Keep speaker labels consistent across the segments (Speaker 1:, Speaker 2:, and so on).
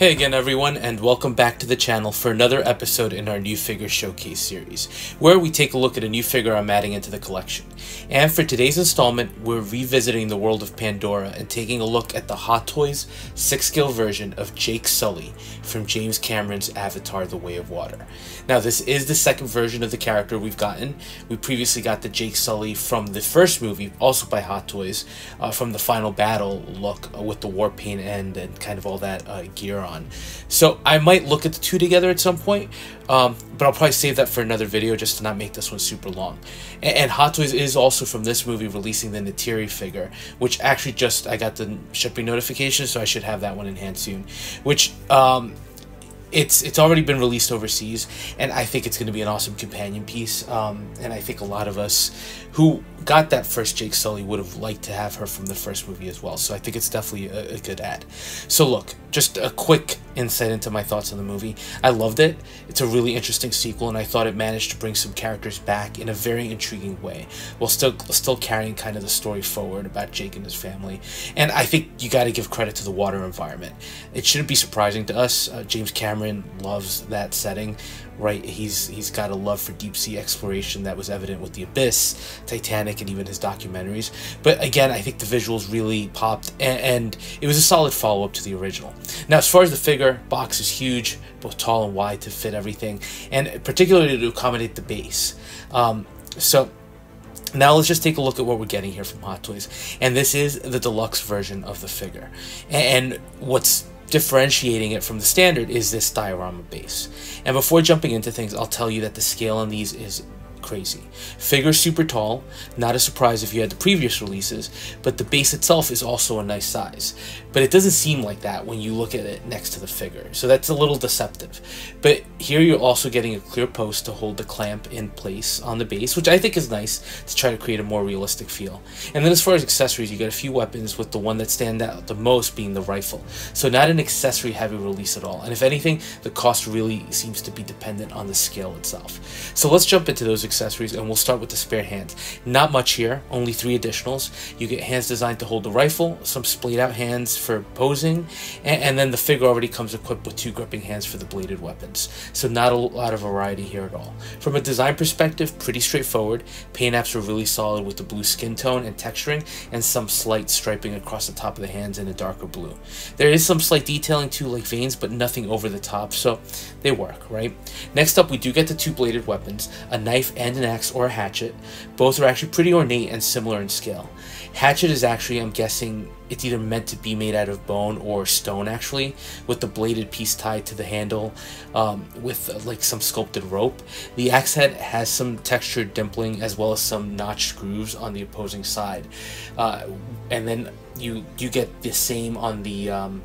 Speaker 1: Hey again everyone, and welcome back to the channel for another episode in our new figure showcase series, where we take a look at a new figure I'm adding into the collection. And for today's installment, we're revisiting the world of Pandora and taking a look at the Hot Toys 6-scale version of Jake Sully from James Cameron's Avatar: The Way of Water. Now this is the second version of the character we've gotten. We previously got the Jake Sully from the first movie, also by Hot Toys, from the final battle look with the war paint and kind of all that gear on. So I might look at the two together at some point, but I'll probably save that for another video just to not make this one super long. And Hot Toys is also from this movie releasing the Natiri figure, which actually I got the shipping notification, so I should have that one in hand soon, which it's already been released overseas, and I think it's going to be an awesome companion piece. And I think a lot of us who got that first Jake Sully would have liked to have her from the first movie as well. So I think it's definitely a good add. So look, just a quick insight into my thoughts on the movie. I loved it. It's a really interesting sequel, and I thought it managed to bring some characters back in a very intriguing way, while still carrying kind of the story forward about Jake and his family. And I think you got to give credit to the water environment. It shouldn't be surprising to us. James Cameron loves that setting, right? He's got a love for deep sea exploration that was evident with The Abyss, Titanic, and even his documentaries. But again, I think the visuals really popped, and it was a solid follow-up to the original. Now, as far as the figure, box is huge, both tall and wide to fit everything, and particularly to accommodate the base. So now let's just take a look at what we're getting here from Hot Toys. And this is the deluxe version of the figure. And what's differentiating it from the standard is this diorama base. And before jumping into things, I'll tell you that the scale on these is crazy. Figure's super tall, not a surprise if you had the previous releases, but the base itself is also a nice size. But it doesn't seem like that when you look at it next to the figure, so that's a little deceptive. But here you're also getting a clear post to hold the clamp in place on the base, which I think is nice to try to create a more realistic feel. And then as far as accessories, you get a few weapons, with the one that stand out the most being the rifle. So not an accessory heavy release at all, and if anything, the cost really seems to be dependent on the scale itself. So let's jump into those accessories, and we'll start with the spare hands. Not much here, only 3 additionals. You get hands designed to hold the rifle, some splayed out hands for posing, and then the figure already comes equipped with 2 gripping hands for the bladed weapons. So not a lot of variety here at all. From a design perspective, pretty straightforward. Paint apps were really solid with the blue skin tone and texturing, and some slight striping across the top of the hands in a darker blue. There is some slight detailing too, like veins, but nothing over the top, so they work, right? Next up, we do get the 2 bladed weapons, a knife and an axe or a hatchet. Both are actually pretty ornate and similar in scale. Hatchet is actually, I'm guessing, it's either meant to be made out of bone or stone, actually, with the bladed piece tied to the handle with like some sculpted rope. The axe head has some textured dimpling as well as some notched grooves on the opposing side, and then you get the same on the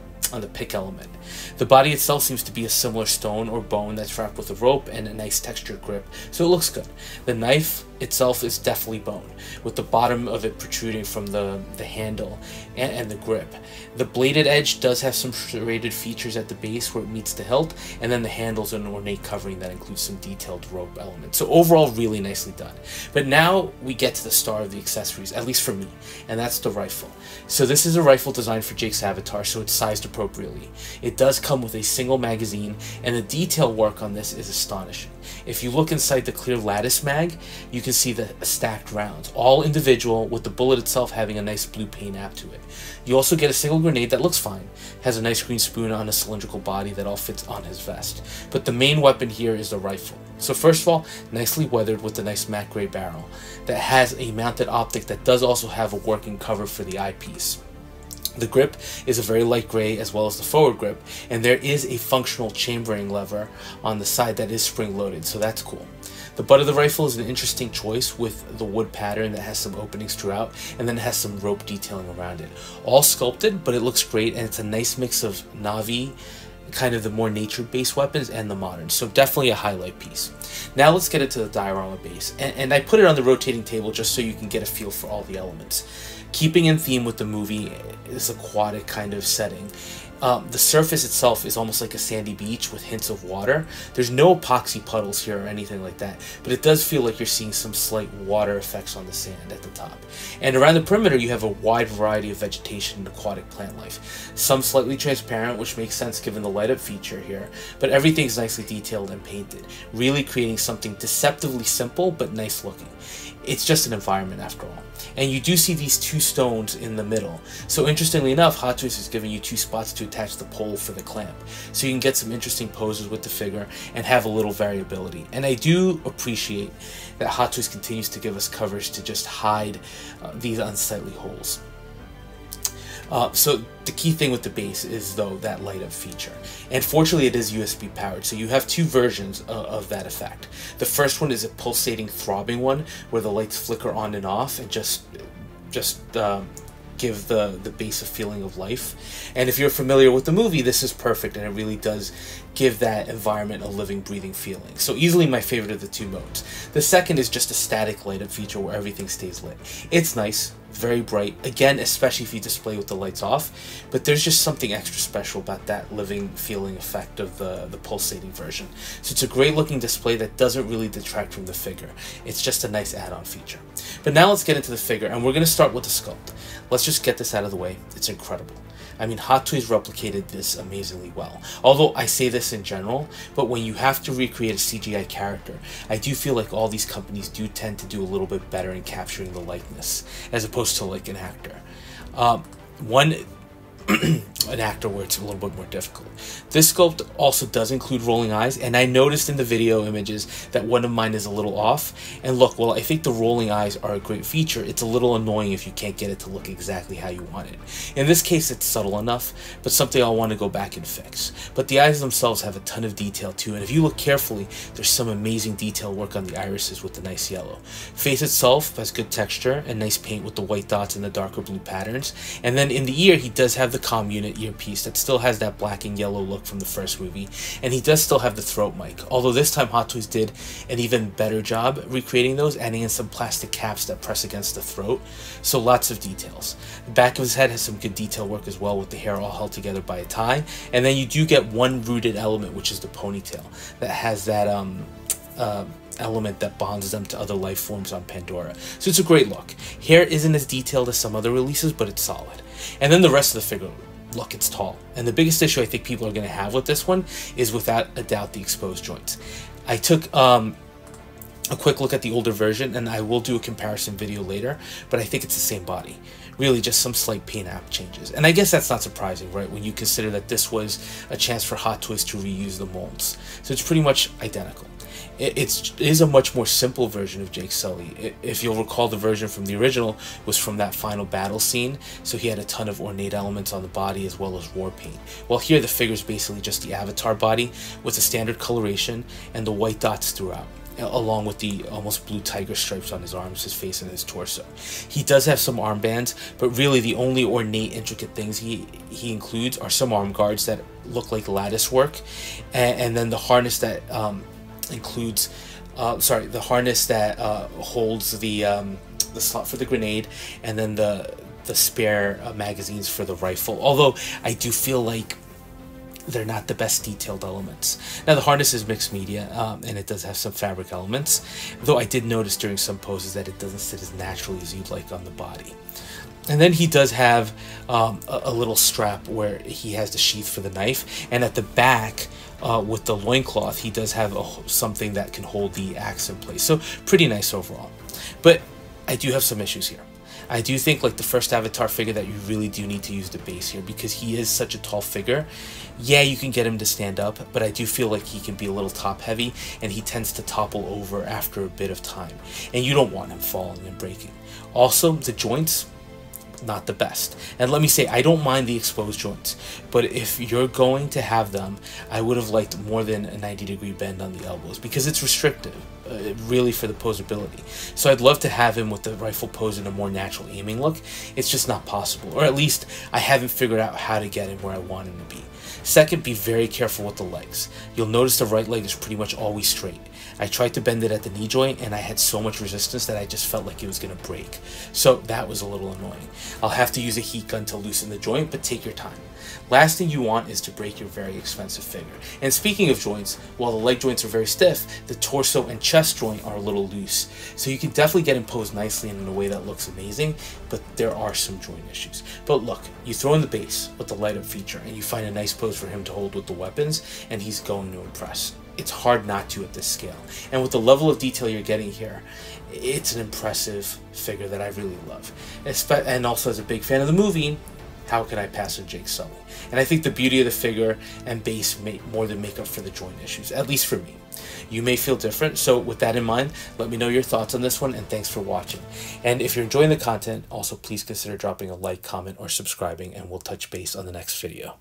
Speaker 1: pick element. The body itself seems to be a similar stone or bone that's wrapped with a rope and a nice textured grip, so it looks good. The knife itself is definitely bone, with the bottom of it protruding from the handle and the grip. The bladed edge does have some serrated features at the base where it meets the hilt, and then the handle's an ornate covering that includes some detailed rope elements. So overall, really nicely done. But now we get to the star of the accessories, at least for me, and that's the rifle. So this is a rifle designed for Jake's avatar, so it's sized appropriately. It does come with a single magazine, and the detail work on this is astonishing. If you look inside the clear lattice mag, you can see the stacked rounds, all individual, with the bullet itself having a nice blue paint app to it. You also get a single grenade that looks fine, has a nice green spoon on a cylindrical body that all fits on his vest. But the main weapon here is the rifle. So first of all, nicely weathered with the nice matte gray barrel that has a mounted optic that does also have a working cover for the eyepiece. The grip is a very light gray, as well as the forward grip, and there is a functional chambering lever on the side that is spring-loaded, so that's cool. The butt of the rifle is an interesting choice with the wood pattern that has some openings throughout, and then it has some rope detailing around it. All sculpted, but it looks great, and it's a nice mix of Na'vi, kind of the more nature-based weapons, and the modern, so definitely a highlight piece. Now let's get into the diorama base, and I put it on the rotating table just so you can get a feel for all the elements. Keeping in theme with the movie, this aquatic kind of setting, The surface itself is almost like a sandy beach with hints of water. There's no epoxy puddles here or anything like that, but it does feel like you're seeing some slight water effects on the sand at the top. And around the perimeter, you have a wide variety of vegetation and aquatic plant life. Some slightly transparent, which makes sense given the light up feature here, but everything's nicely detailed and painted, really creating something deceptively simple but nice looking. It's just an environment after all. And you do see these two stones in the middle. So interestingly enough, Hot Toys is giving you two spots to attach the pole for the clamp. So you can get some interesting poses with the figure and have a little variability. And I do appreciate that Hot Toys continues to give us coverage to just hide these unsightly holes. So the key thing with the base is, though, that light up feature. And fortunately, it is USB powered, so you have two versions of that effect. The first one is a pulsating, throbbing one, where the lights flicker on and off and just give the base a feeling of life. And if you're familiar with the movie, this is perfect, and it really does give that environment a living, breathing feeling. So easily my favorite of the two modes. The second is just a static light up feature where everything stays lit. It's nice, very bright, again, especially if you display with the lights off, but there's just something extra special about that living feeling effect of the pulsating version. So it's a great looking display that doesn't really detract from the figure. It's just a nice add-on feature. But now let's get into the figure, and we're going to start with the sculpt. Let's just get this out of the way. It's incredible. I mean, Hot Toys replicated this amazingly well. Although I say this in general, but when you have to recreate a CGI character, I do feel like all these companies do tend to do a little bit better in capturing the likeness, as opposed to like an actor. An actor where it's a little bit more difficult. This sculpt also does include rolling eyes, and I noticed in the video images that one of mine is a little off. And look, while I think the rolling eyes are a great feature, it's a little annoying if you can't get it to look exactly how you want it. In this case, it's subtle enough, but something I'll want to go back and fix. But the eyes themselves have a ton of detail too, and if you look carefully, there's some amazing detail work on the irises with the nice yellow. Face itself has good texture and nice paint with the white dots and the darker blue patterns. And then in the ear, he does have the comm unit earpiece that still has that black and yellow look from the first movie, and he does still have the throat mic, although this time Hot Toys did an even better job recreating those, adding in some plastic caps that press against the throat, so lots of details. The back of his head has some good detail work as well, with the hair all held together by a tie, and then you do get one rooted element, which is the ponytail, that has that element that bonds them to other life forms on Pandora. So it's a great look. Hair isn't as detailed as some other releases, but it's solid. And then the rest of the figure, look, it's tall. And the biggest issue I think people are going to have with this one is without a doubt the exposed joints. I took a quick look at the older version, and I will do a comparison video later, but I think it's the same body. Really just some slight paint app changes. And I guess that's not surprising, right, when you consider that this was a chance for Hot Toys to reuse the molds. So it's pretty much identical. It is a much more simple version of Jake Sully. If you'll recall, the version from the original was from that final battle scene, so he had a ton of ornate elements on the body as well as war paint. While here the figure's basically just the avatar body with the standard coloration and the white dots throughout, along with the almost blue tiger stripes on his arms, his face, and his torso. He does have some armbands, but really the only ornate, intricate things he includes are some arm guards that look like lattice work, and then the harness that includes, the harness that holds the slot for the grenade, and then the spare magazines for the rifle. Although I do feel like they're not the best detailed elements. Now the harness is mixed media, and it does have some fabric elements, though I did notice during some poses that it doesn't sit as naturally as you'd like on the body. And then he does have a little strap where he has the sheath for the knife, and at the back with the loincloth he does have something that can hold the axe in place. So pretty nice overall. But I do have some issues here. I do think, like the first Avatar figure, that you really do need to use the base here because he is such a tall figure. Yeah, you can get him to stand up, but I do feel like he can be a little top heavy, and he tends to topple over after a bit of time, and you don't want him falling and breaking. Also, the joints, not the best. And let me say, I don't mind the exposed joints, but if you're going to have them, I would have liked more than a 90-degree bend on the elbows because it's restrictive, really, for the posability. So I'd love to have him with the rifle pose in a more natural aiming look. It's just not possible, or at least I haven't figured out how to get him where I want him to be. Second, be very careful with the legs. You'll notice the right leg is pretty much always straight. I tried to bend it at the knee joint, and I had so much resistance that I just felt like it was going to break. So that was a little annoying. I'll have to use a heat gun to loosen the joint, but take your time. Last thing you want is to break your very expensive figure. And speaking of joints, while the leg joints are very stiff, the torso and chest joint are a little loose. So you can definitely get him posed nicely and in a way that looks amazing, but there are some joint issues. But look, you throw in the base with the light up feature and you find a nice pose for him to hold with the weapons, and he's going to impress. It's hard not to at this scale. And with the level of detail you're getting here, it's an impressive figure that I really love. And also, as a big fan of the movie, how could I pass on Jake Sully? And I think the beauty of the figure and base more than make up for the joint issues, at least for me. You may feel different, so with that in mind, let me know your thoughts on this one, and thanks for watching. And if you're enjoying the content, also please consider dropping a like, comment, or subscribing, and we'll touch base on the next video.